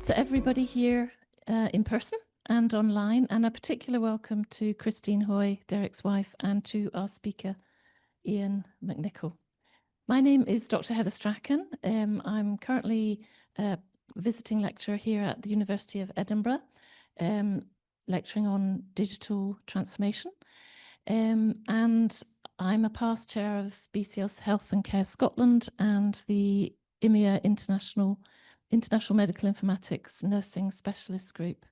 to everybody here in person and online, and a particular welcome to Christine Hoy, Derek's wife, and to our speaker, Ian McNichol. My name is Dr. Heather Strachan. I'm currently a visiting lecturer here at the University of Edinburgh, lecturing on digital transformation. And I'm a past chair of BCL's Health and Care Scotland and the IMEA International Medical Informatics Nursing Specialist Group.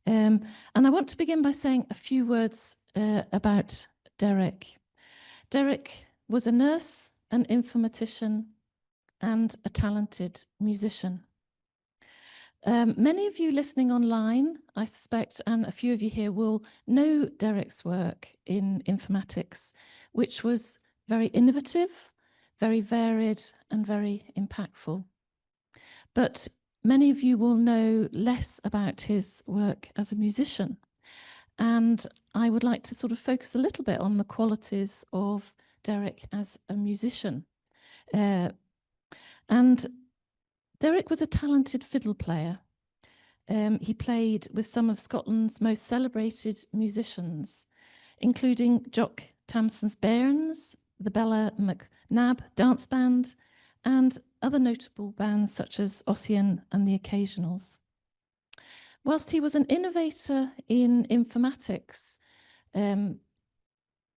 And I want to begin by saying a few words about Derek. Derek was a nurse, an informatician, and a talented musician. Many of you listening online, I suspect, and a few of you here will know Derek's work in informatics, which was very innovative, very varied, and very impactful. But many of you will know less about his work as a musician. And I would like to sort of focus a little bit on the qualities of Derek as a musician. And Derek was a talented fiddle player. He played with some of Scotland's most celebrated musicians, including Jock Tamson's Bairns, the Bella McNabb Dance Band, and other notable bands such as Ossian and the Occasionals. Whilst he was an innovator in informatics,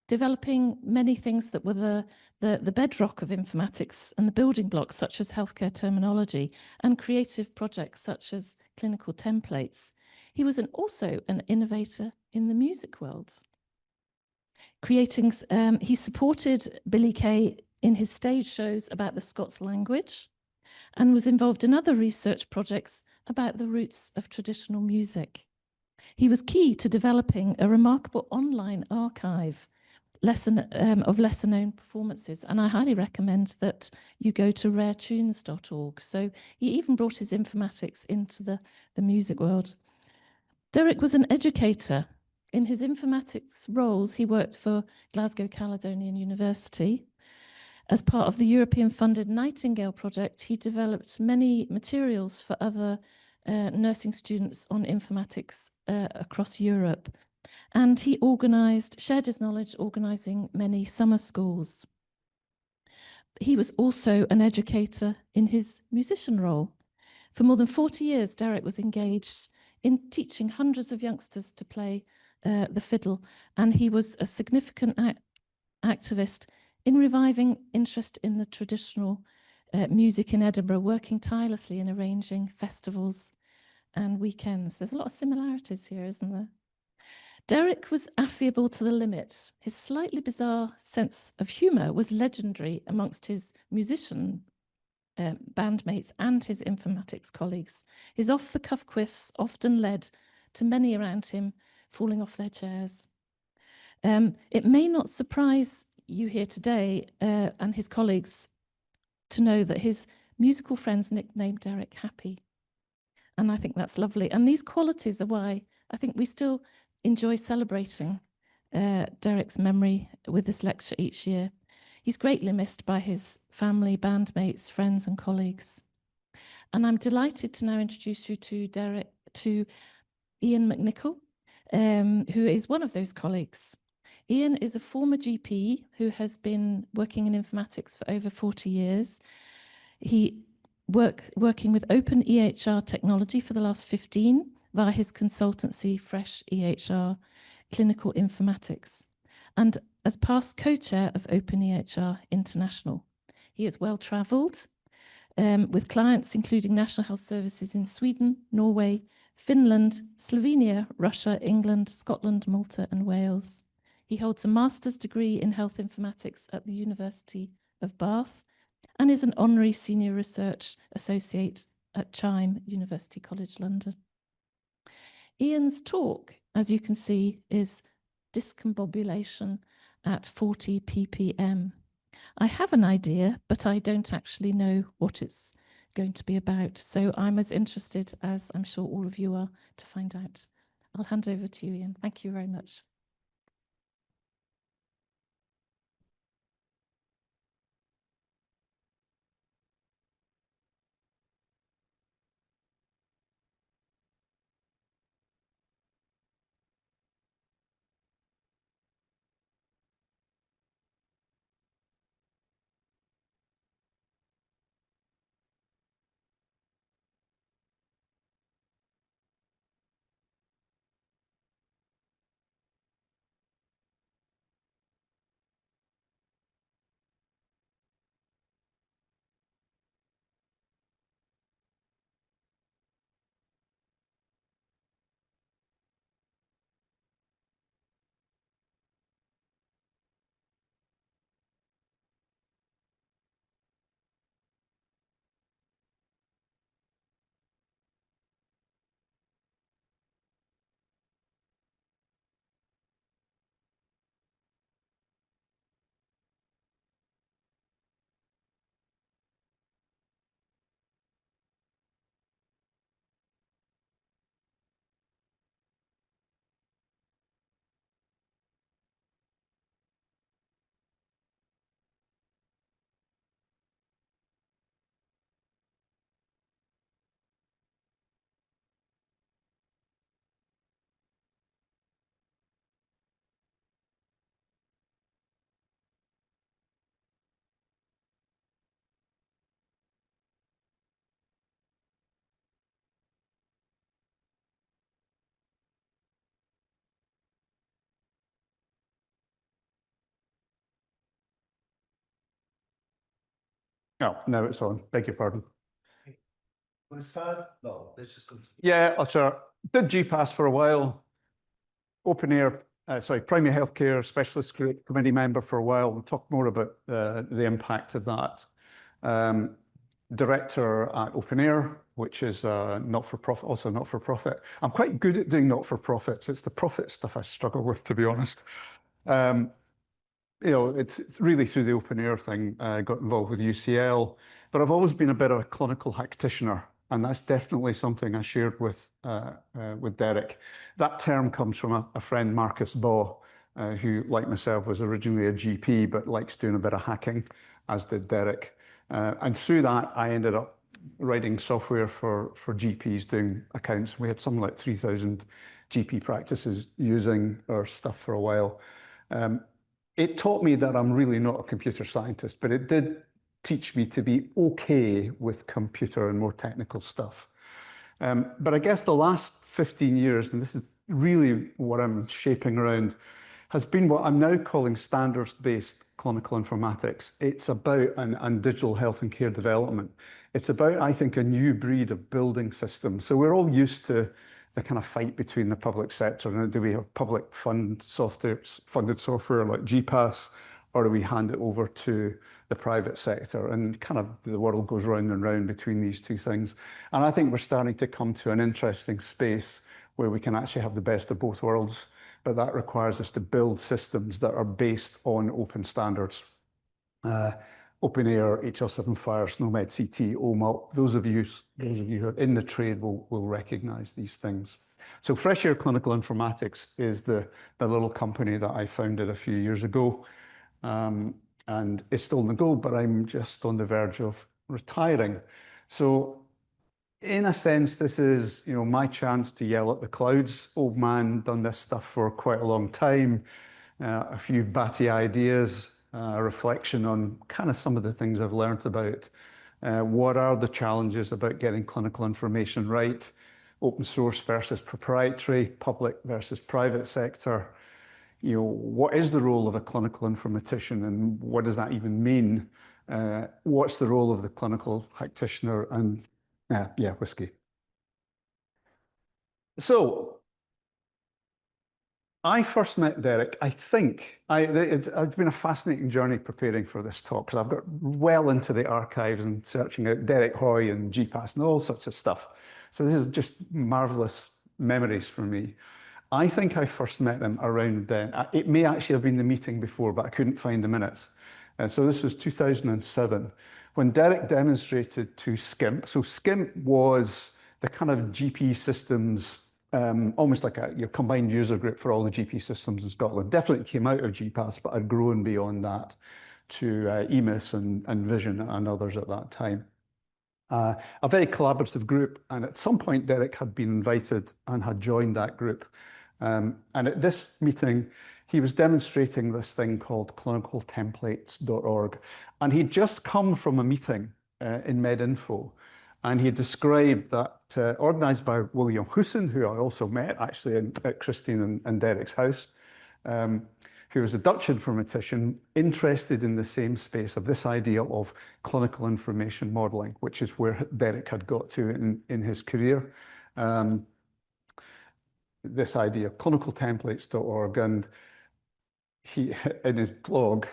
developing many things that were the bedrock of informatics and the building blocks such as healthcare terminology and creative projects such as clinical templates, he was also an innovator in the music world. He supported Billy Kay in his stage shows about the Scots language and was involved in other research projects about the roots of traditional music. He was key to developing a remarkable online archive of lesser-known performances, and I highly recommend that you go to raretunes.org. So he even brought his informatics into the music world. Derek was an educator. In his informatics roles, he worked for Glasgow Caledonian University. As part of the European-funded Nightingale project, he developed many materials for other nursing students on informatics across Europe. And he shared his knowledge, organising many summer schools. He was also an educator in his musician role. For more than 40 years, Derek was engaged in teaching hundreds of youngsters to play the fiddle, and he was a significant activist in reviving interest in the traditional music in Edinburgh, working tirelessly in arranging festivals and weekends. There's a lot of similarities here, isn't there? Derek was affable to the limit. His slightly bizarre sense of humour was legendary amongst his musician bandmates and his informatics colleagues. His off-the-cuff quiffs often led to many around him falling off their chairs. It may not surprise you here today and his colleagues to know that his musical friends nicknamed Derek Happy. And I think that's lovely. And these qualities are why I think we still enjoy celebrating Derek's memory with this lecture each year. He's greatly missed by his family, bandmates, friends and colleagues. And I'm delighted to now introduce you to Ian McNichol, who is one of those colleagues. Ian is a former GP who has been working in informatics for over 40 years. He working with openEHR technology for the last 15 via his consultancy, freshEHR, Clinical Informatics, and as past co-chair of openEHR International. He is well travelled with clients including National Health Services in Sweden, Norway, Finland, Slovenia, Russia, England, Scotland, Malta and Wales. He holds a master's degree in Health Informatics at the University of Bath and is an Honorary Senior Research Associate at CHIME, University College London. Ian's talk, as you can see, is Discombobulation at 40 ppm. I have an idea, but I don't actually know what it's going to be about. So I'm as interested as I'm sure all of you are to find out. I'll hand over to you, Ian. Thank you very much. Oh, now it's on. Beg your pardon. Will it start? No, let's just go. Yeah, sure. Did GPAS for a while. Primary Healthcare Specialist Group Committee member for a while. We'll talk more about the impact of that. Director at openEHR, which is not-for-profit, also not-for-profit. I'm quite good at doing not-for-profits. It's the profit stuff I struggle with, to be honest. It's really through the openEHR thing. I got involved with UCL, but I've always been a bit of a clinical Hacktitioner, and that's definitely something I shared with Derek. That term comes from a friend, Marcus Baugh, who, like myself, was originally a GP, but likes doing a bit of hacking, as did Derek. And through that, I ended up writing software for GPs doing accounts. We had something like 3,000 GP practices using our stuff for a while. It taught me that I'm really not a computer scientist, but it did teach me to be okay with computer and more technical stuff. But I guess the last 15 years, and this is really what I'm shaping around, has been what I'm now calling standards-based clinical informatics. It's about, and digital health and care development. It's about, I think, a new breed of building systems. So we're all used to the kind of fight between the public sector and do we have public funded software like GPAS, or do we hand it over to the private sector? And kind of the world goes round and round between these two things. And I think we're starting to come to an interesting space where we can actually have the best of both worlds. But that requires us to build systems that are based on open standards. openEHR, HL7 Fire, SNOMED CT, OMAP, those of you who are in the trade will recognize these things. So freshEHR Clinical Informatics is the little company that I founded a few years ago, and it's still on the go, but I'm just on the verge of retiring. So in a sense, this is, my chance to yell at the clouds. Old man, done this stuff for quite a long time. A few batty ideas, a reflection on kind of some of the things I've learned about. What are the challenges about getting clinical information right? Open source versus proprietary, public versus private sector. What is the role of a clinical informatician, and what does that even mean? What's the role of the clinical Hacktitioner? And whisky. So I first met Derek, I think, it's been a fascinating journey preparing for this talk, because I've got well into the archives and searching out Derek Hoy and GPAS and all sorts of stuff. So this is just marvelous memories for me. I think I first met him around then. It may actually have been the meeting before, but I couldn't find the minutes. And so this was 2007, when Derek demonstrated to SCIMP. So SCIMP was the kind of GP systems, almost like your combined user group for all the GP systems in Scotland. Definitely came out of GPAS, but had grown beyond that to EMIS and Vision and others at that time. A very collaborative group, and at some point Derek had been invited and had joined that group. And at this meeting, he was demonstrating this thing called clinicaltemplates.org. And he'd just come from a meeting in MedInfo, and he described that, organized by William Husson, who I also met actually at Christine and Derek's house, who was a Dutch informatician interested in the same space of this idea of clinical information modeling, which is where Derek had got to in his career. This idea of clinicaltemplates.org, and he, in his blog,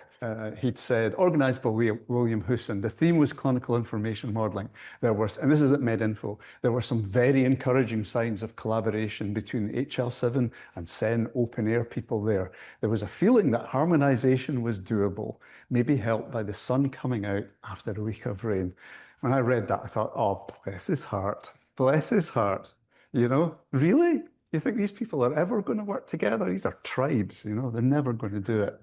he'd said, organized by William Husson, the theme was clinical information modeling. And this is at MedInfo, there were some very encouraging signs of collaboration between the HL7 and SEN openEHR people there. There was a feeling that harmonization was doable, maybe helped by the sun coming out after a week of rain. When I read that, I thought, oh, bless his heart, bless his heart. Really? You think these people are ever going to work together? These are tribes, they're never going to do it.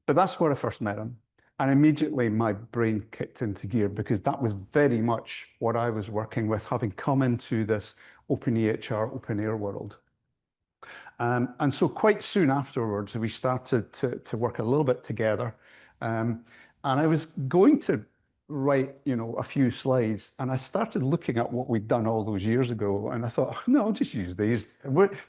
But that's where I first met him. And immediately my brain kicked into gear, because that was very much what I was working with, having come into this openEHR, openEHR world. And so quite soon afterwards, we started to work a little bit together. And I was going to write, a few slides, and I started looking at what we'd done all those years ago, and I thought, no, I'll just use these.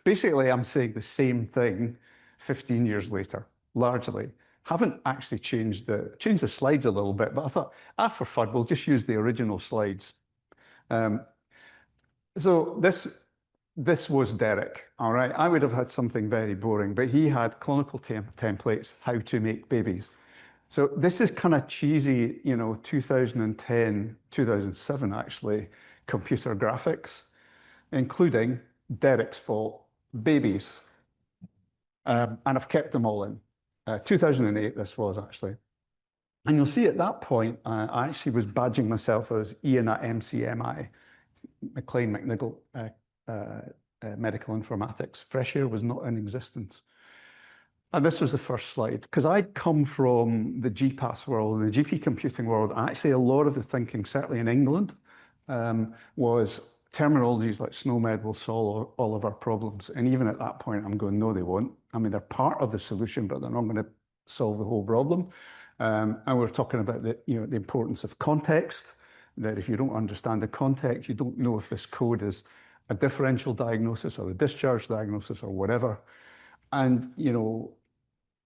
Basically, I'm saying the same thing 15 years later, largely. Haven't actually changed the slides a little bit, but I thought, for fun, we'll just use the original slides. So this was Derek, all right? I would have had something very boring, but he had clinical templates, how to make babies. So this is kind of cheesy, 2010, 2007, actually, computer graphics, including Derek's fault, babies. And I've kept them all in. 2008, this was actually. And you'll see at that point, I actually was badging myself as Ian at MCMI, McLean McNiggle Medical Informatics. freshEHR was not in existence. And this was the first slide, because I'd come from the GPAS world and the GP computing world. Actually, a lot of the thinking, certainly in England, was terminologies like SNOMED will solve all of our problems. And even at that point, I'm going, no, they won't. I mean, they're part of the solution, but they're not going to solve the whole problem. And we're talking about the importance of context, that if you don't understand the context, you don't know if this code is a differential diagnosis or a discharge diagnosis or whatever. And,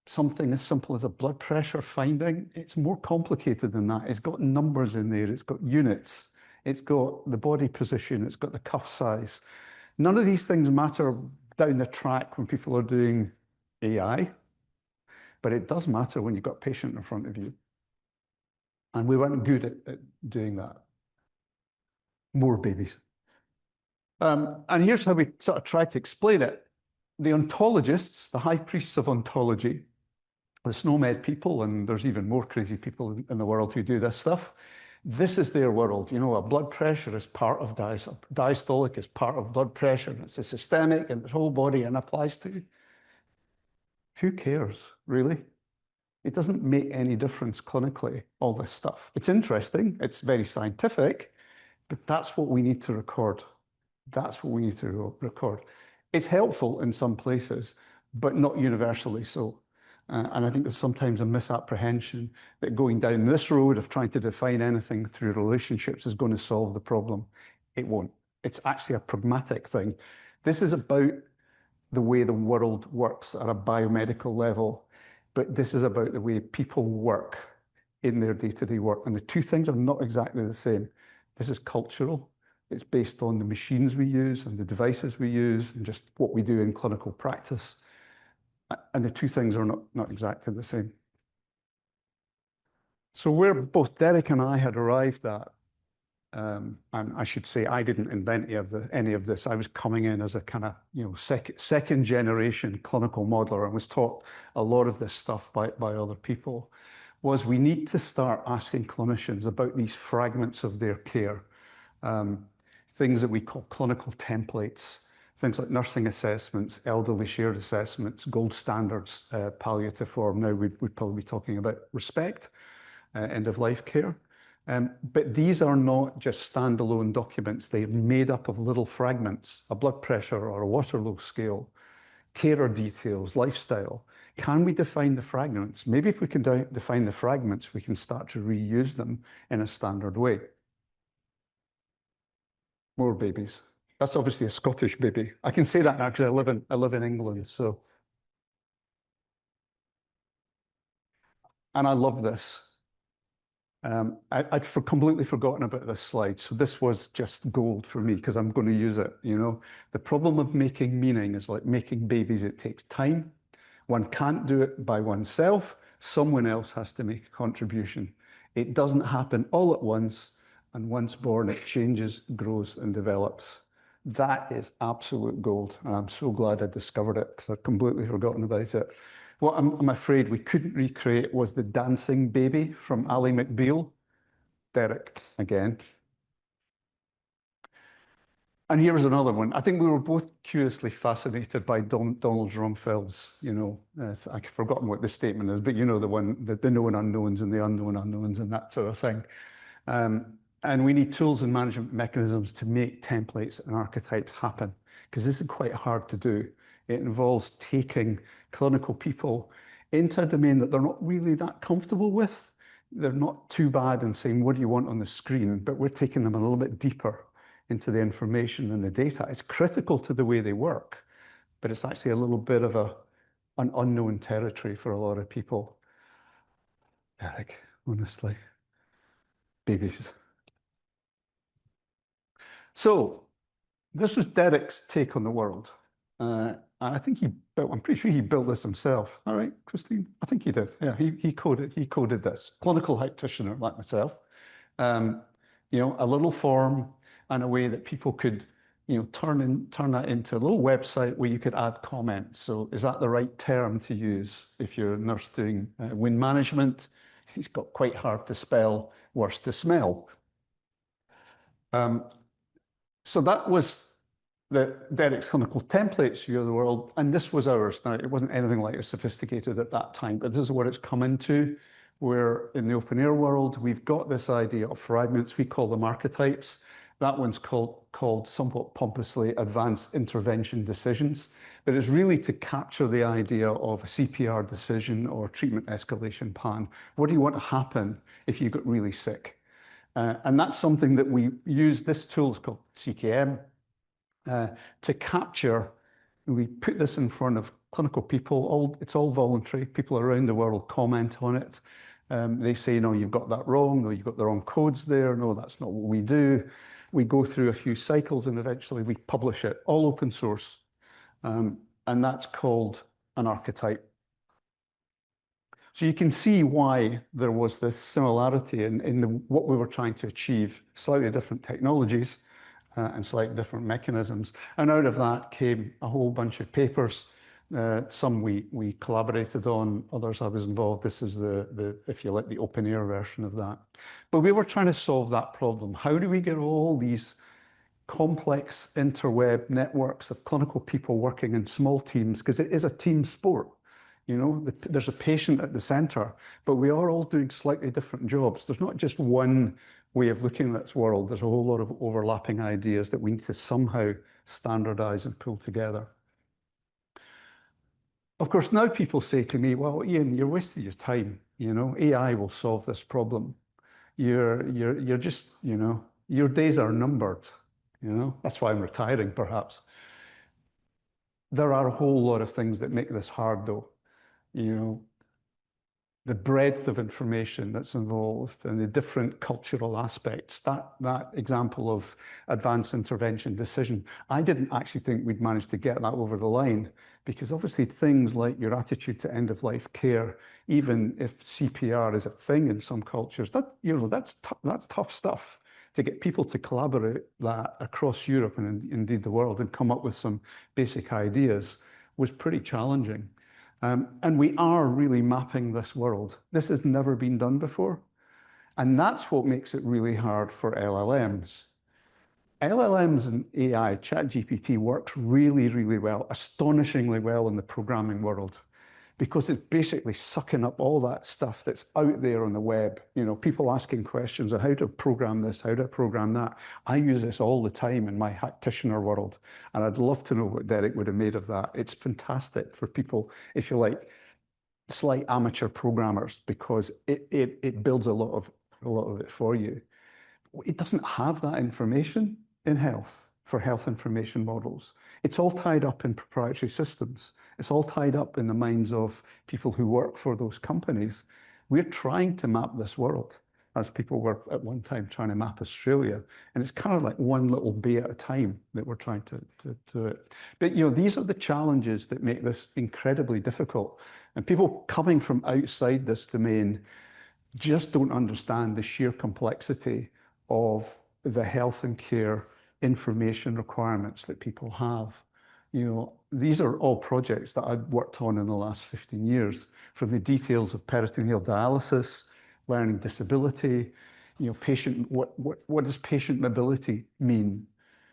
something as simple as a blood pressure finding, it's more complicated than that. It's got numbers in there, it's got units, it's got the body position, it's got the cuff size. None of these things matter down the track when people are doing AI, but it does matter when you've got a patient in front of you. And we weren't good at doing that. More babies. And here's how we sort of tried to explain it. The ontologists, the high priests of ontology, the SNOMED people, and there's even more crazy people in the world who do this stuff. This is their world. A blood pressure is part of diastolic is part of blood pressure, and it's a systemic and the whole body and applies to. Who cares, really? It doesn't make any difference clinically, all this stuff. It's interesting, it's very scientific, but that's what we need to record. That's what we need to record. It's helpful in some places, but not universally so. And I think there's sometimes a misapprehension that going down this road of trying to define anything through relationships is going to solve the problem. It won't. It's actually a pragmatic thing. This is about the way the world works at a biomedical level, but this is about the way people work in their day-to-day work. And the two things are not exactly the same. This is cultural. It's based on the machines we use and the devices we use and just what we do in clinical practice. And the two things are not exactly the same. So where both Derek and I had arrived at, and I should say I didn't invent any of this. I was coming in as a kind of second generation clinical modeler and was taught a lot of this stuff by other people, was we need to start asking clinicians about these fragments of their care, things that we call clinical templates. Things like nursing assessments, elderly shared assessments, gold standards, palliative form. Now we'd probably be talking about respect, end-of-life care. But these are not just standalone documents. They're made up of little fragments, a blood pressure or a Waterloo scale, carer details, lifestyle. Can we define the fragments? Maybe if we can define the fragments, we can start to reuse them in a standard way. More babies. That's obviously a Scottish baby. I can say that now because I live in England. So, and I love this. I'd completely forgotten about this slide. So this was just gold for me because I'm going to use it. The problem of making meaning is like making babies. It takes time. One can't do it by oneself. Someone else has to make a contribution. It doesn't happen all at once. And once born, it changes, grows, and develops. That is absolute gold. And I'm so glad I discovered it because I'd completely forgotten about it. What I'm afraid we couldn't recreate was the dancing baby from Ally McBeal. Derek, again. And here's another one. I think we were both curiously fascinated by Donald Rumsfeld's, I've forgotten what the statement is, but the one, the known unknowns and the unknown unknowns and that sort of thing. And we need tools and management mechanisms to make templates and archetypes happen, because this is quite hard to do. It involves taking clinical people into a domain that they're not really that comfortable with. They're not too bad in saying, what do you want on the screen? But we're taking them a little bit deeper into the information and the data. It's critical to the way they work, but it's actually a little bit of an unknown territory for a lot of people. Derek, honestly. Babies. So this was Derek's take on the world. And I think I'm pretty sure he built this himself. All right, Christine? I think he did. Yeah, he coded this. Clinical Hacktitioner, like myself. You know, a little form and a way that people could, you know, turn that into a little website where you could add comments. So is that the right term to use if you're a nurse doing wound management? It's got quite hard to spell, worse to smell. So that was Derek's clinical templates view of the world, and this was ours. Now, it wasn't anything like as sophisticated at that time, but this is where it's come into, where in the open air world, we've got this idea of fragments. We call them archetypes. That one's called somewhat pompously advanced intervention decisions, but it's really to capture the idea of a CPR decision or treatment escalation plan. What do you want to happen if you got really sick? And that's something that we use. This tool is called CKM to capture. We put this in front of clinical people. It's all voluntary. People around the world comment on it. They say, no, you've got that wrong. No, you've got the wrong codes there. No, that's not what we do. We go through a few cycles and eventually we publish it, all open source. And that's called an archetype. So you can see why there was this similarity in what we were trying to achieve, slightly different technologies and slightly different mechanisms. And out of that came a whole bunch of papers. Some we collaborated on, others I was involved. This is if you like, the open air version of that. But we were trying to solve that problem. How do we get all these complex interweb networks of clinical people working in small teams? Because it is a team sport. You know, there's a patient at the center, but we are all doing slightly different jobs. There's not just one way of looking at this world. There's a whole lot of overlapping ideas that we need to somehow standardize and pull together. Of course, now people say to me, well, Ian, you're wasting your time. You know, AI will solve this problem. You're just, you know, your days are numbered. You know, that's why I'm retiring, perhaps. There are a whole lot of things that make this hard, though. You know, the breadth of information that's involved and the different cultural aspects, that example of advanced intervention decision, I didn't actually think we'd manage to get that over the line, because obviously things like your attitude to end-of-life care, even if CPR is a thing in some cultures, that's tough stuff. To get people to collaborate that across Europe and indeed the world and come up with some basic ideas was pretty challenging. And we are really mapping this world. This has never been done before. And that's what makes it really hard for LLMs. LLMs and AI, ChatGPT works really, really well, astonishingly well in the programming world, because it's basically sucking up all that stuff that's out there on the web. You know, people asking questions of how to program this, how to program that. I use this all the time in my Hacktitioner world, and I'd love to know what Derek would have made of that. It's fantastic for people, if you like, slight amateur programmers, because it builds a lot of it for you. It doesn't have that information in health for health information models. It's all tied up in proprietary systems. It's all tied up in the minds of people who work for those companies. We're trying to map this world, as people were at one time trying to map Australia. And it's kind of like one little bay at a time that we're trying to do it. But, you know, these are the challenges that make this incredibly difficult. And people coming from outside this domain just don't understand the sheer complexity of the health and care information requirements that people have. You know, these are all projects that I've worked on in the last 15 years, from the details of peritoneal dialysis, learning disability, you know, what does patient mobility mean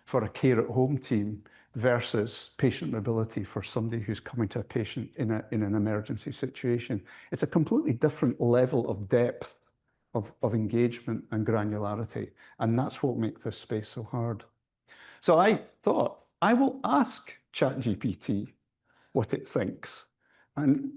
for a care at home team versus patient mobility for somebody who's coming to a patient in an emergency situation. It's a completely different level of depth of engagement and granularity. And that's what makes this space so hard. So I thought, I will ask ChatGPT what it thinks. And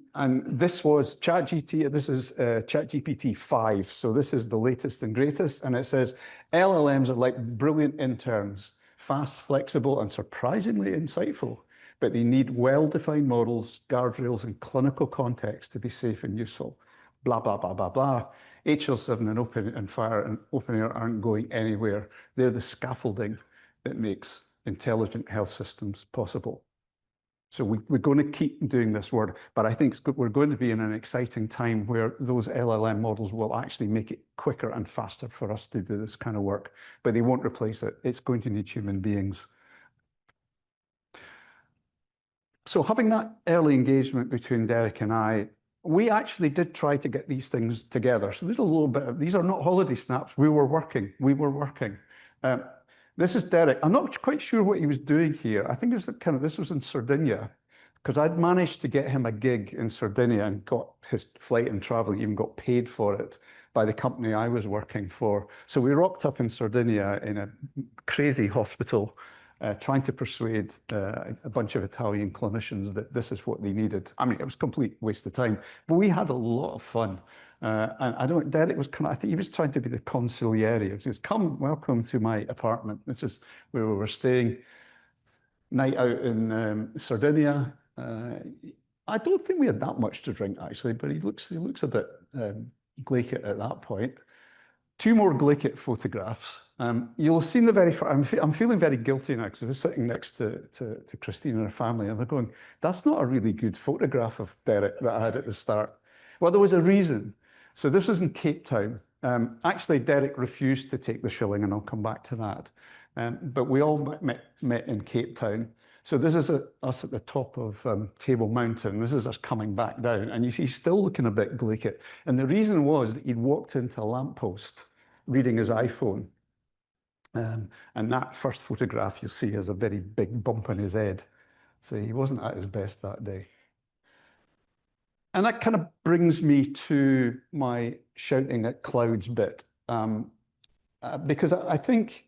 this was ChatGPT, this is ChatGPT 5. So this is the latest and greatest. And it says, LLMs are like brilliant interns, fast, flexible, and surprisingly insightful, but they need well-defined models, guardrails, and clinical context to be safe and useful. blah, blah, blah, blah, blah. HL7 and Open and Fire and openEHR aren't going anywhere. They're the scaffolding that makes intelligent health systems possible. So we're going to keep doing this work, but I think we're going to be in an exciting time where those LLM models will actually make it quicker and faster for us to do this kind of work, but they won't replace it. It's going to need human beings. So having that early engagement between Derek and I, we actually did try to get these things together. So there's a little bit of, these are not holiday snaps. We were working. This is Derek. I'm not quite sure what he was doing here. I think it was this was in Sardinia, because I'd managed to get him a gig in Sardinia and got his flight and travel, even got paid for it by the company I was working for. So we rocked up in Sardinia in a crazy hospital, trying to persuade a bunch of Italian clinicians that this is what they needed. I mean, it was a complete waste of time, but we had a lot of fun. And I don't, Derek was I think he was trying to be the consigliere. He says, welcome to my apartment. This is where we were staying. Night out in Sardinia. I don't think we had that much to drink, actually, but he looks a bit glaikit at that point. 2 more glaikit photographs. You'll have seen the very first, I'm feeling very guilty now because I was sitting next to Christine and her family, and they're going, that's not a really good photograph of Derek that I had at the start. Well, there was a reason. So this was in Cape Town. Actually, Derek refused to take the shilling, and I'll come back to that. But we all met in Cape Town. So this is us at the top of Table Mountain. This is us coming back down. And you see, he's still looking a bit glaikit. And the reason was that he'd walked into a lamppost reading his iPhone. And that first photograph you'll see has a very big bump on his head. So he wasn't at his best that day. And that kind of brings me to my shouting at clouds bit. Because I think,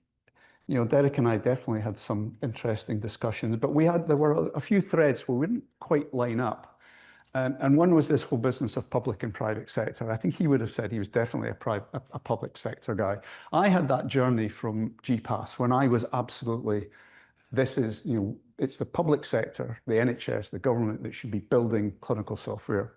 you know, Derek and I definitely had some interesting discussions, but there were a few threads where we didn't quite line up. And one was this whole business of public and private sector. I think he would have said he was definitely a public sector guy. I had that journey from GPAS when I was absolutely, this is, you know, it's the public sector, the NHS, the government that should be building clinical software.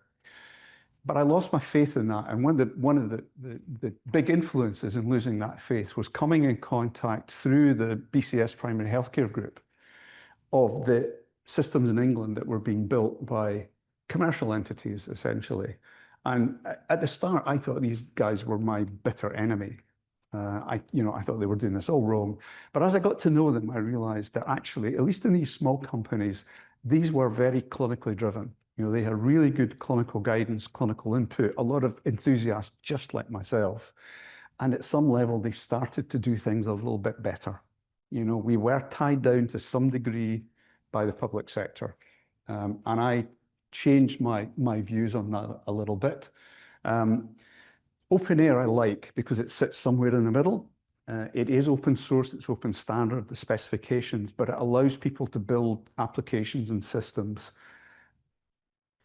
But I lost my faith in that. And one of the big influences in losing that faith was coming in contact through the BCS Primary Healthcare Group of the systems in England that were being built by commercial entities, essentially. And at the start, I thought these guys were my bitter enemy. I thought they were doing this all wrong. But as I got to know them, I realized that actually, at least in these small companies, these were very clinically driven. You know, they had really good clinical guidance, clinical input, a lot of enthusiasts just like myself. And at some level, they started to do things a little bit better. You know, we were tied down to some degree by the public sector. And I changed my views on that a little bit. openEHR I like because it sits somewhere in the middle. It is open source, it's open standard, the specifications, but it allows people to build applications and systems,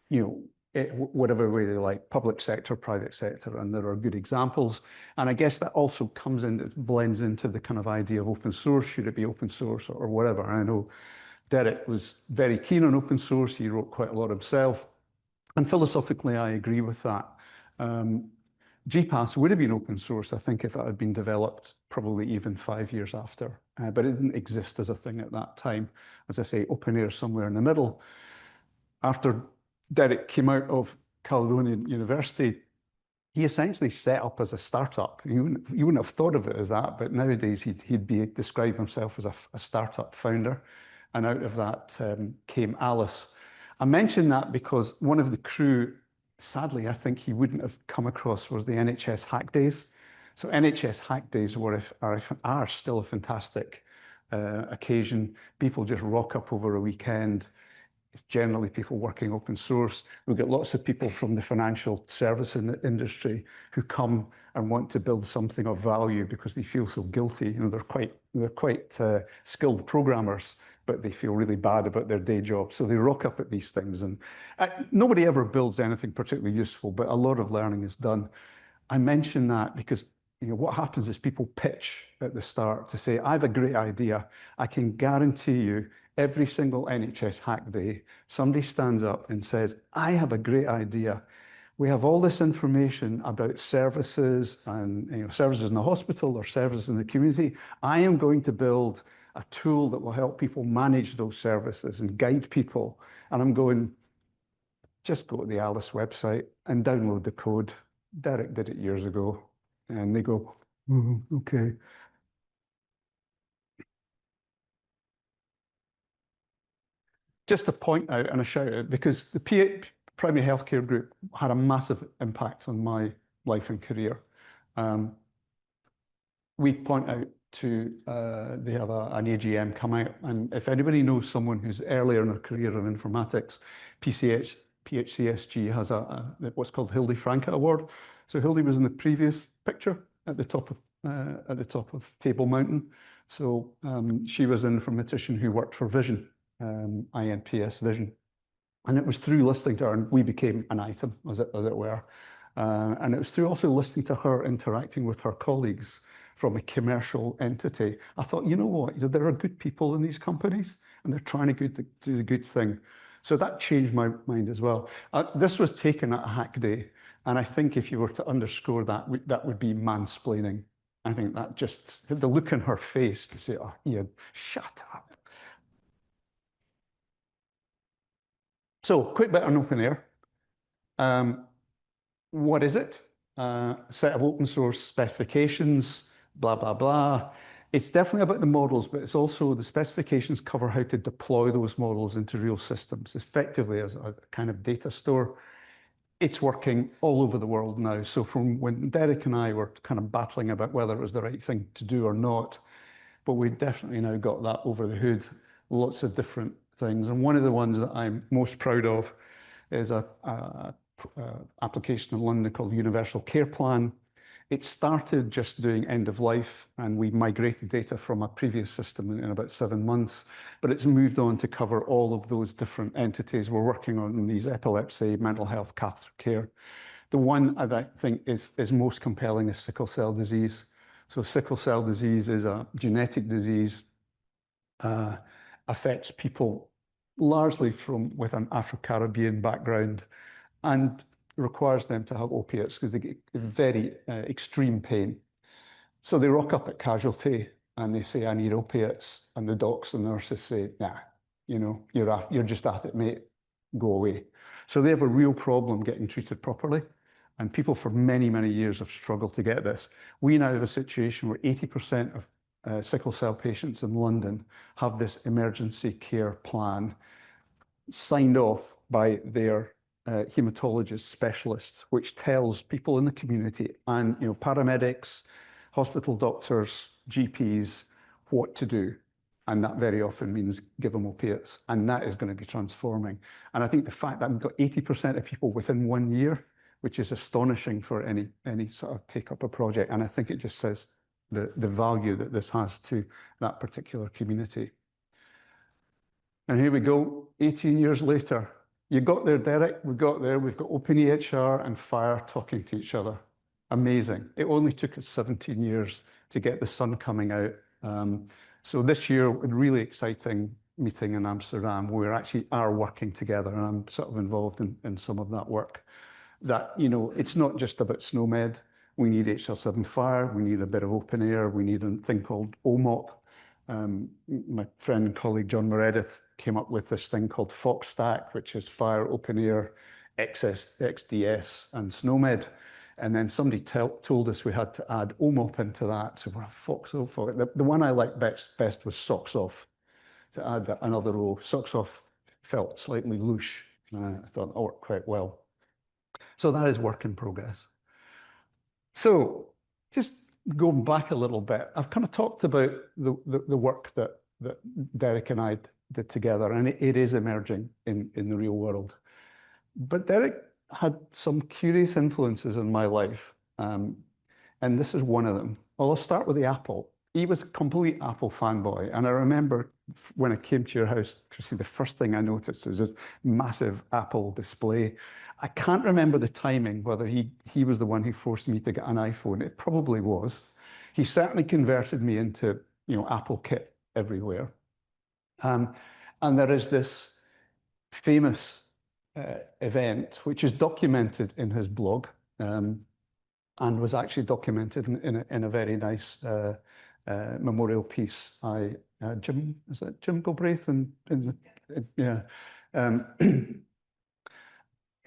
you know, whatever way they like, public sector, private sector, and there are good examples. And I guess that also comes in, it blends into the kind of idea of open source. Should it be open source or whatever? I know Derek was very keen on open source. He wrote quite a lot himself. And philosophically, I agree with that. GPAS would have been open source, I think, if it had been developed probably even 5 years after. But it didn't exist as a thing at that time. As I say, openEHR somewhere in the middle. After Derek came out of Caledonian University, he essentially set up as a startup. You wouldn't have thought of it as that, but nowadays he'd describe himself as a startup founder. And out of that came Alice. I mention that because one of the crew, sadly, I think he wouldn't have come across, was the NHS Hack Days. So NHS Hack Days are still a fantastic occasion. People just rock up over a weekend. It's generally people working open source. We get lots of people from the financial service industry who come and want to build something of value because they feel so guilty. You know, they're quite skilled programmers, but they feel really bad about their day job. So they rock up at these things, and nobody ever builds anything particularly useful, but a lot of learning is done. I mention that because, you know, what happens is people pitch at the start to say, I have a great idea. I can guarantee you every single NHS Hack Day, somebody stands up and says, I have a great idea. we have all this information about services and services in the hospital or services in the community. I am going to build a tool that will help people manage those services and guide people. And I'm going, just go to the Alice website and download the code. Derek did it years ago. And they go, okay. Just a point out and a shout out, because the primary healthcare group had a massive impact on my life and career. We point out to, they have an AGM come out, and if anybody knows someone who's earlier in their career in informatics, PHCSG has what's called Hildy Franke Award. So Hildy was in the previous picture at the top of Table Mountain. So she was an informatician who worked for Vision, INPS Vision. And it was through listening to her, and we became an item, as it were. And it was through also listening to her interacting with her colleagues from a commercial entity. I thought, you know what, there are good people in these companies, and they're trying to do the good thing. So that changed my mind as well. This was taken at a hack day, and I think if you were to underscore that, that would be mansplaining. I think that just, the look in her face to say, oh, Ian, shut up. So, quick bit on openEHR. What is it? Set of open source specifications, blah, blah, blah. It's definitely about the models, but it's also the specifications cover how to deploy those models into real systems, effectively as a kind of data store. It's working all over the world now. So from when Derek and I were kind of battling about whether it was the right thing to do or not, but we definitely now got that over the hood, lots of different things. And one of the ones that I'm most proud of is a application in London called Universal Care Plan. It started just doing end of life, and we migrated data from a previous system in about 7 months, but it's moved on to cover all of those different entities. We're working on these epilepsy, mental health, catheter care. The one I think is most compelling is sickle cell disease. So sickle cell disease is a genetic disease, affects people largely with an Afro-Caribbean background, and requires them to have opiates because they get very extreme pain. So they rock up at casualty and they say, I need opiates. And the docs and nurses say, nah, you're just at it, mate, go away. So they have a real problem getting treated properly. And people for many, many years have struggled to get this. We now have a situation where 80% of sickle cell patients in London have this emergency care plan signed off by their hematologist specialists, which tells people in the community and paramedics, hospital doctors, GPs what to do. And that very often means give them opiates. And that is going to be transforming. And I think the fact that we've got 80% of people within 1 year, which is astonishing for any sort of take up a project. And I think it just says the value that this has to that particular community. And here we go, 18 years later. You got there, Derek, we got there. We've got openEHR and FHIR talking to each other. Amazing. It only took us 17 years to get the sun coming out. So this year, a really exciting meeting in Amsterdam, where we actually are working together, and I'm sort of involved in some of that work. That, it's not just about SNOMED. We need HL7 FHIR, we need a bit of openEHR, we need a thing called OMOP. My friend and colleague John Meredith came up with this thing called FOX-Stack, which is FHIR, openEHR, XDS, and SNOMED. And then somebody told us we had to add OMOP into that. So we're FOX-OF. The one I liked best was Socks Off, to add another row. Socks Off felt slightly louche. I thought it worked quite well. So that is work in progress. So just going back a little bit, I've kind of talked about the work that Derek and I did together, and it is emerging in the real world. But Derek had some curious influences in my life, and this is one of them. Well, I'll start with the Apple. He was a complete Apple fanboy, and I remember when I came to your house, Chrissy, the first thing I noticed was this massive Apple display. I can't remember the timing, whether he was the one who forced me to get an iPhone. It probably was. He certainly converted me into, Apple kit everywhere. And there is this famous event, which is documented in his blog, and was actually documented in a very nice memorial piece by Jim Galbraith? Yeah. And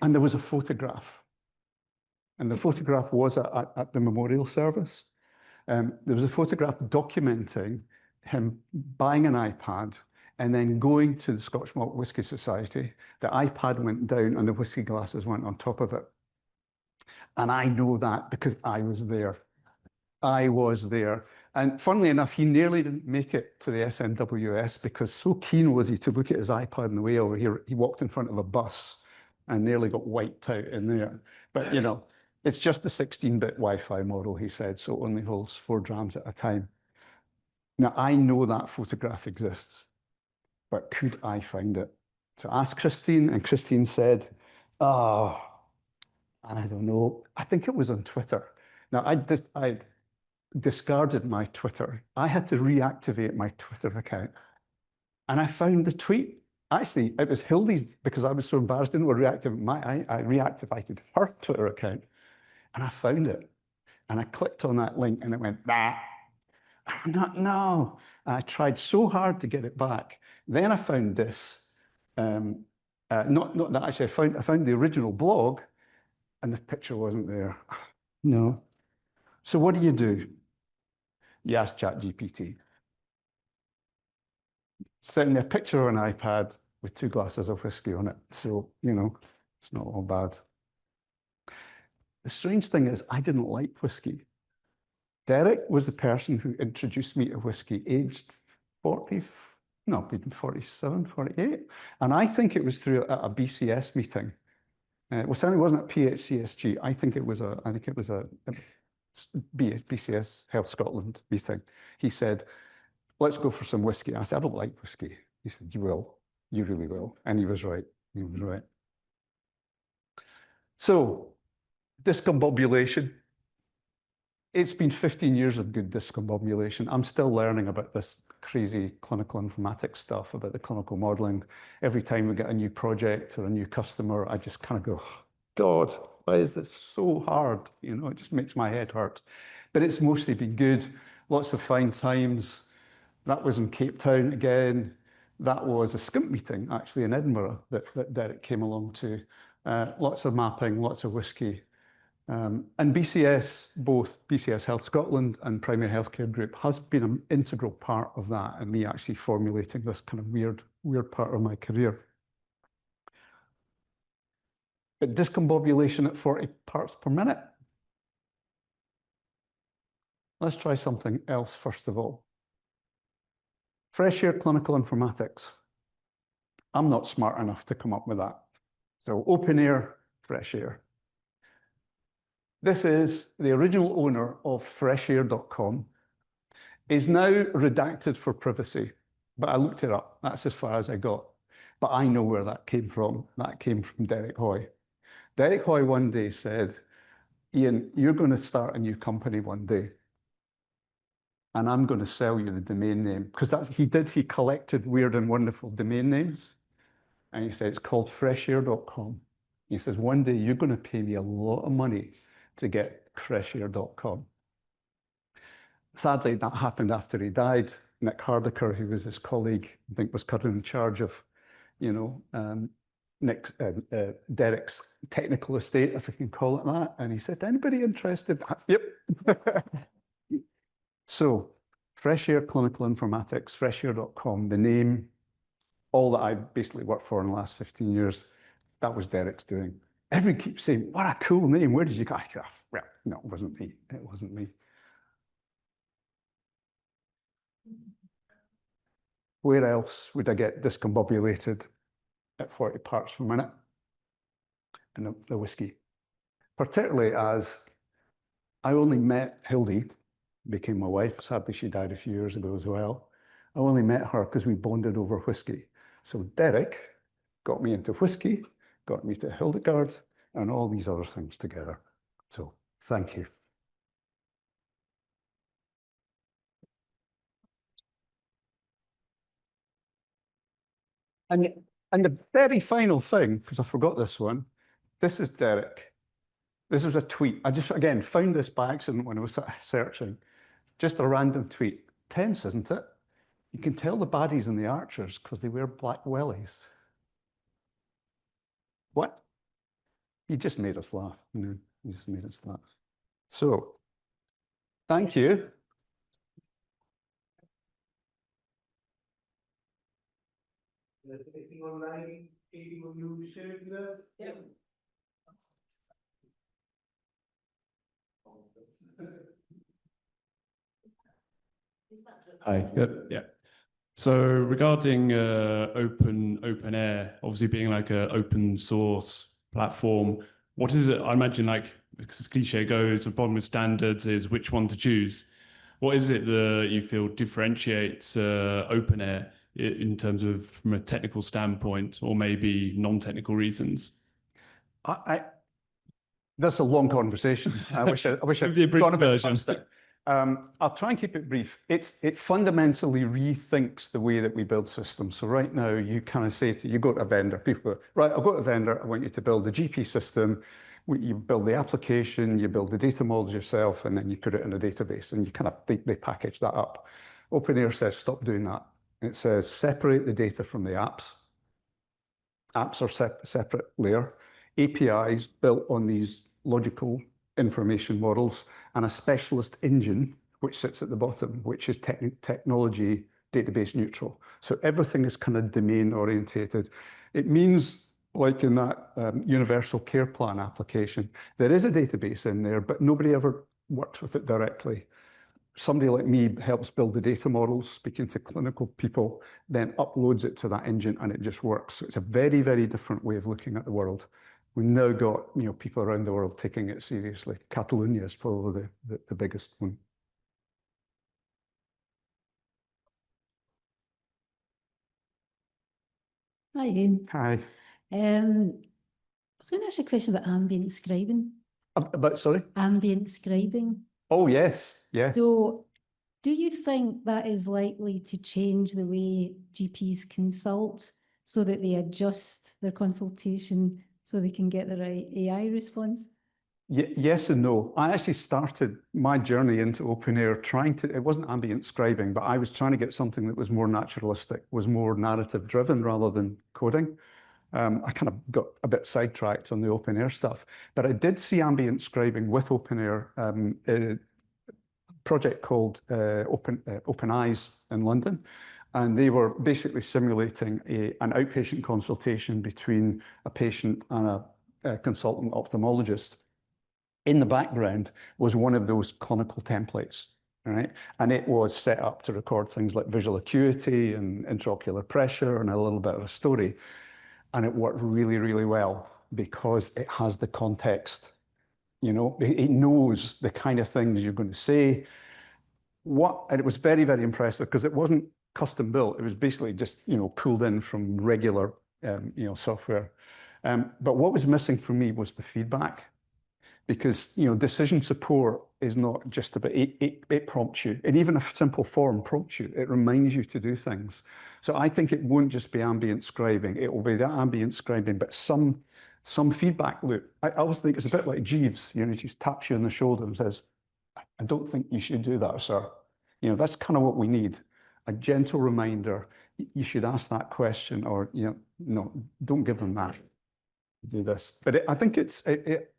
there was a photograph. And the photograph was at the memorial service. There was a photograph documenting him buying an iPad and then going to the Scotch Malt Whisky Society. The iPad went down and the whisky glasses went on top of it. And I know that because I was there. I was there. And funnily enough, he nearly didn't make it to the SNWS because so keen was he to look at his iPad on the way over here, he walked in front of a bus and nearly got wiped out in there. But, you know, it's just the 16-bit Wi-Fi model, he said, so it only holds 4 drams at a time. Now, I know that photograph exists, but could I find it? So I asked Christine, and Christine said, oh, and I don't know, I think it was on Twitter. Now, I discarded my Twitter. I had to reactivate my Twitter account. And I found the tweet. Actually, it was Hildy's, because I was so embarrassed, I didn't want to reactivate I reactivated her Twitter account. And I found it. And I clicked on that link and it went, nah. I'm not, no. And I tried so hard to get it back. Then I found this. Not that actually, I found the original blog and the picture wasn't there. No. So what do? You ask ChatGPT. Send me a picture of an iPad with 2 glasses of whiskey on it. So, you know, it's not all bad. The strange thing is I didn't like whiskey. Derek was the person who introduced me to whiskey, aged 40, no, 47, 48. And I think it was through a BCS meeting. Well, certainly wasn't at PHCSG. I think it was a BCS Health Scotland meeting. He said, let's go for some whiskey. I said, I don't like whiskey. He said, you will. You really will. And he was right. He was right. So, discombobulation. It's been 15 years of good discombobulation. I'm still learning about this crazy clinical informatics stuff, about the clinical modeling. Every time we get a new project or a new customer, I just kind of go, God, why is this so hard? You know, it just makes my head hurt. But it's mostly been good. Lots of fine times. That was in Cape Town again. That was a SCIMP meeting, actually, in Edinburgh that Derek came along to. Lots of mapping, lots of whiskey. And BCS, both BCS Health Scotland and Primary Healthcare Group has been an integral part of that and me actually formulating this kind of weird part of my career. But discombobulation at 40 parts per minute. Let's try something else first of all. freshEHR Clinical Informatics. I'm not smart enough to come up with that. So openEHR, freshEHR. This is the original owner of freshEHR.com. Is now redacted for privacy, but I looked it up. That's as far as I got. But I know where that came from. That came from Derek Hoy. Derek Hoy one day said, Ian, you're going to start a new company one day, and I'm going to sell you the domain name. Because that's he collected weird and wonderful domain names. And he said, it's called freshEHR.com. He says, one day you're going to pay me a lot of money to get freshEHR.com. Sadly, that happened after he died. Nick Hardaker, who was his colleague, I think was currently in charge of, you know, Derek's technical estate, if I can call it that. And he said, anybody interested? Yep. So, freshEHR Clinical Informatics, freshEHR.com, the name, all that I basically worked for in the last 15 years, that was Derek's doing. Everyone keeps saying, what a cool name, where did you go? Well, no, it wasn't me, it wasn't me. Where else would I get discombobulated at 40 parts per minute? And the whiskey. Particularly as I only met Hildy, became my wife. Sadly, she died a few years ago as well. I only met her because we bonded over whiskey. So Derek got me into whiskey, got me to Hildegard, and all these other things together. So thank you. And And the very final thing, because I forgot this one, this is Derek. This was a tweet. I just, again, found this by accident when I was searching. Just a random tweet. Tense, isn't it? You can tell the baddies and the archers because they wear black wellies. What? He just made us laugh. He just made us laugh. So, thank you. Anything online, Katie, will you share with us? Yeah. Hi. Yeah. So regarding openEHR, obviously being like an open source platform, what is it? I imagine, like, as cliche goes, the problem with standards is which one to choose. What is it that you feel differentiates openEHR in terms of from a technical standpoint, or maybe non-technical reasons? That's a long conversation. I wish I'd gone a bit past it. I'll try and keep it brief. It fundamentally rethinks the way that we build systems. So right now, you kind of say you go to a vendor, people go, right, I'll go to a vendor, I want you to build a GP system. You build the application, you build the data models yourself, and then you put it in a database, and you kind of, they package that up. openEHR says, stop doing that. It says, separate the data from the apps. Apps are separate layer. APIs built on these logical information models, and a specialist engine, which sits at the bottom, which is technology database neutral. So everything is kind of domain orientated. It means, like in that universal care plan application, there is a database in there, but nobody ever works with it directly. Somebody like me helps build the data models, speaking to clinical people, then uploads it to that engine, and it just works. So it's a very, very different way of looking at the world. We've now got people around the world taking it seriously. Catalonia is probably the biggest one. Hi, Ian. Hi. I was going to ask you a question about ambient scribing. About, sorry? Ambient scribing. Oh, yes. Yeah. So, do you think that is likely to change the way GPs consult so that they adjust their consultation so they can get the right AI response? Yes and no. I actually started my journey into openEHR it wasn't ambient scribing, but I was trying to get something that was more naturalistic, was more narrative driven rather than coding. I kind of got a bit sidetracked on the openEHR stuff, but I did see ambient scribing with openEHR, a project called Open Eyes in London. And they were basically simulating an outpatient consultation between a patient and a consultant ophthalmologist. In the background was one of those clinical templates, right? And it was set up to record things like visual acuity and intraocular pressure and a little bit of a story. And it worked really, really well because it has the context. It knows the kind of things you're going to say. And it was very, very impressive because it wasn't custom built. It was basically just, pulled in from regular, software. But what was missing for me was the feedback. Because decision support is not just about it prompts you, and even a simple form prompts you. It reminds you to do things. So I think it won't just be ambient scribing. It will be that ambient scribing, but some feedback loop. I always think it's a bit like Jeeves. He just taps you on the shoulder and says, "I don't think you should do that, sir." That's kind of what we need. A gentle reminder. You should ask that question, or no, don't give them that. Do this, but I think it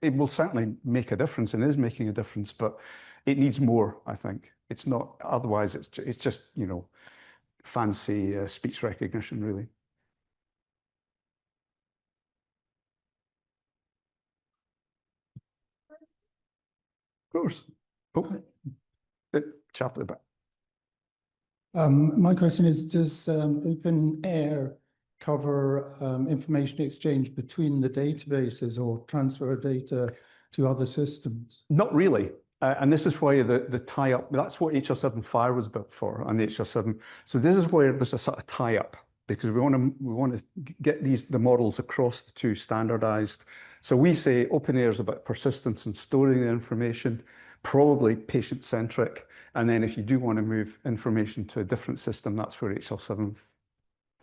will certainly make a difference and is making a difference, but it needs more. I think it's not, otherwise it's just fancy speech recognition, really. Of course. Oh, the chap at the back. My question is, does openEHR cover information exchange between the databases or transfer data to other systems? Not really. And this is why the tie-up, that's what HR7 Fire was built for, and the HR7. So this is where there's a sort of tie-up, because we want to get the models across the two standardized. So we say openEHR is about persistence and storing the information, probably patient-centric. And then if you do want to move information to a different system, that's where HR7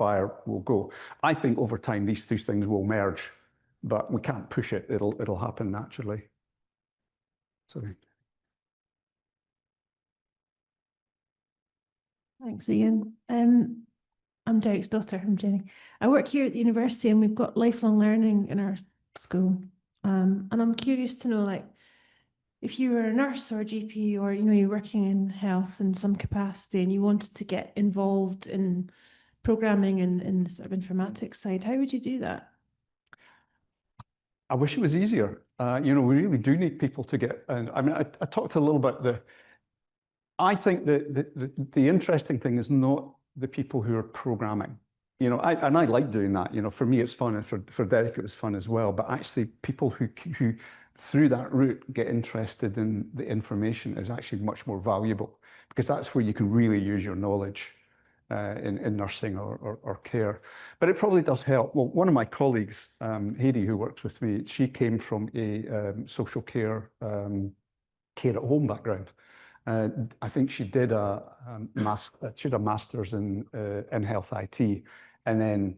fire will go. I think over time these two things will merge, but we can't push it. It'll happen naturally. Sorry. Thanks, Ian. I'm Derek's daughter. I'm Jenny. I work here at the university, and we've got lifelong learning in our school. And I'm curious to know, like, if you were a nurse or a GP, or you're working in health in some capacity, and you wanted to get involved in programming in the sort of informatics side, how would you do that? I wish it was easier. We really do need people to get. And I mean, I talked a little about I think that the interesting thing is not the people who are programming. I like doing that. For me, it's fun, and for Derek, it was fun as well. But actually, people who through that route get interested in the information is actually much more valuable, because that's where you can really use your knowledge in nursing or care. But it probably does help. Well, one of my colleagues, Heidi, who works with me, she came from a social care at home background. I think she did a master's in health IT, and then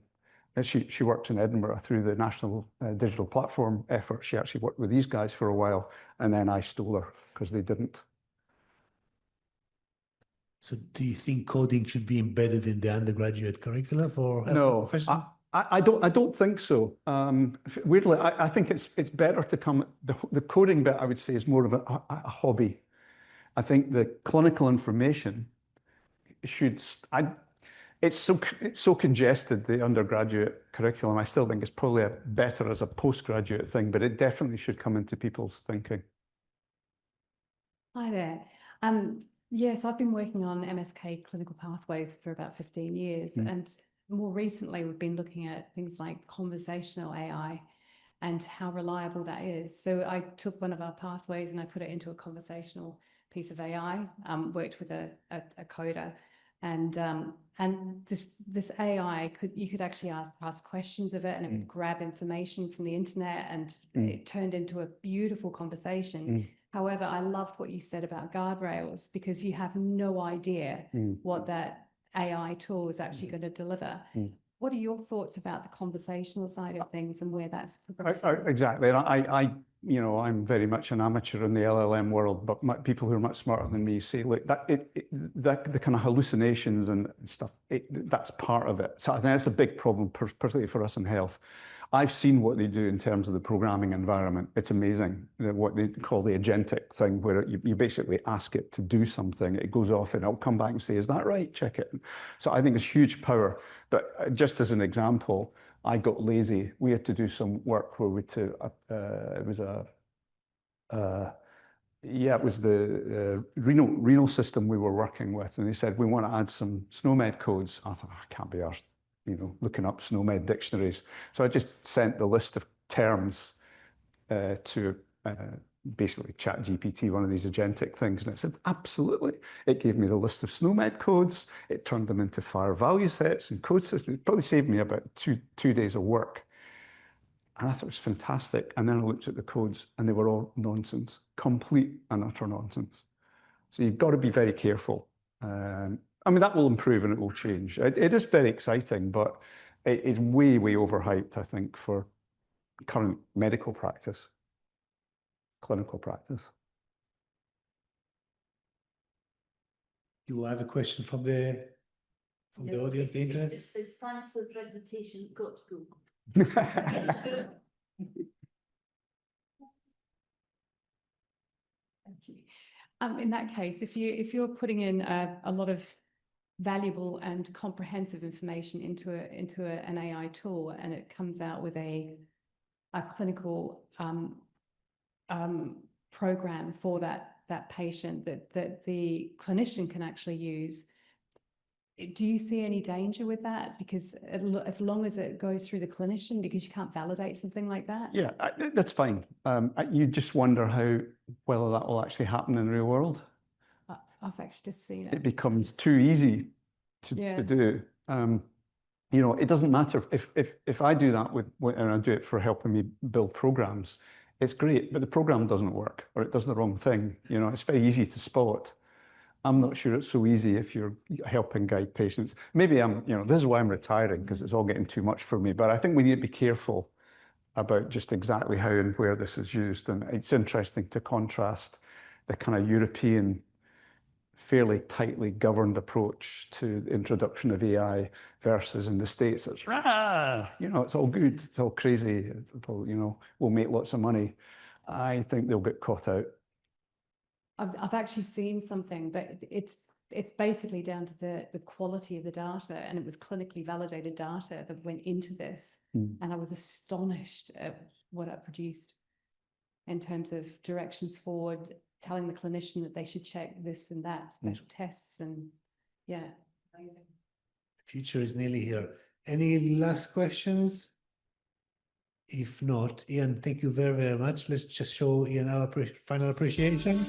she worked in Edinburgh through the National Digital Platform effort. She actually worked with these guys for a while, and then I stole her because they didn't. So do you think coding should be embedded in the undergraduate curricula for healthcare professionals? I don't think so. Weirdly, I think it's better to come. The coding bit, I would say, is more of a hobby. I think the clinical information should. It's so congested, the undergraduate curriculum. I still think it's probably better as a postgraduate thing, but it definitely should come into people's thinking. Hi there. Yes, I've been working on MSK clinical pathways for about 15 years. And more recently, we've been looking at things like conversational AI and how reliable that is. So I took one of our pathways and I put it into a conversational piece of AI, worked with a coder. And this AI you could actually ask questions of it, and it would grab information from the internet, and it turned into a beautiful conversation. However, I loved what you said about guardrails, because you have no idea what that AI tool is actually going to deliver. What are your thoughts about the conversational side of things and where that's progressing? Exactly. And I'm very much an amateur in the LLM world, but people who are much smarter than me say, look, the kind of hallucinations and stuff, that's part of it. So I think that's a big problem, particularly for us in health. I've seen what they do in terms of the programming environment. It's amazing, what they call the agentic thing, where you basically ask it to do something, it goes off and it'll come back and say, is that right? Check it. So I think it's huge power. But just as an example, I got lazy. We had to do some work where it was the renal system we were working with, and they said, we want to add some SNOMED codes. I thought, I can't be arsed, looking up SNOMED dictionaries. So I just sent the list of terms to basically ChatGPT, one of these agentic things, and it said, absolutely. It gave me the list of SNOMED codes. It turned them into FHIR value sets and code systems. It probably saved me about two days of work. And I thought it was fantastic. And then I looked at the codes, and they were all nonsense, complete and utter nonsense. So you've got to be very careful. I mean, that will improve and it will change. It is very exciting, but it is way, way overhyped, I think, for current medical practice, clinical practice. Do I have a question from the audience, the internet? It just says, thanks for the presentation, got to go. Thank you. In that case, if you're putting in a lot of valuable and comprehensive information into an AI tool, and it comes out with a clinical program for that patient that the clinician can actually use, do you see any danger with that? Because as long as it goes through the clinician, because you can't validate something like that? Yeah, that's fine. You just wonder whether that will actually happen in the real world. I've actually just seen it. It becomes too easy to do. It doesn't matter if I do that and I do it for helping me build programs, it's great, but the program doesn't work or it does the wrong thing. It's very easy to spot. I'm not sure it's so easy if you're helping guide patients. Maybe this is why I'm retiring, because it's all getting too much for me. But I think we need to be careful about just exactly how and where this is used. And it's interesting to contrast the kind of European, fairly tightly governed approach to the introduction of AI versus in the States, it's, it's all good, it's all crazy, we'll make lots of money. I think they'll get caught out. I've actually seen something, but it's basically down to the quality of the data, and it was clinically validated data that went into this. And I was astonished at what it produced in terms of directions forward, telling the clinician that they should check this and that, special tests, and yeah. Amazing. Future is nearly here. Any last questions? If not, Ian, thank you very, very much. Let's just show Ian our final appreciation.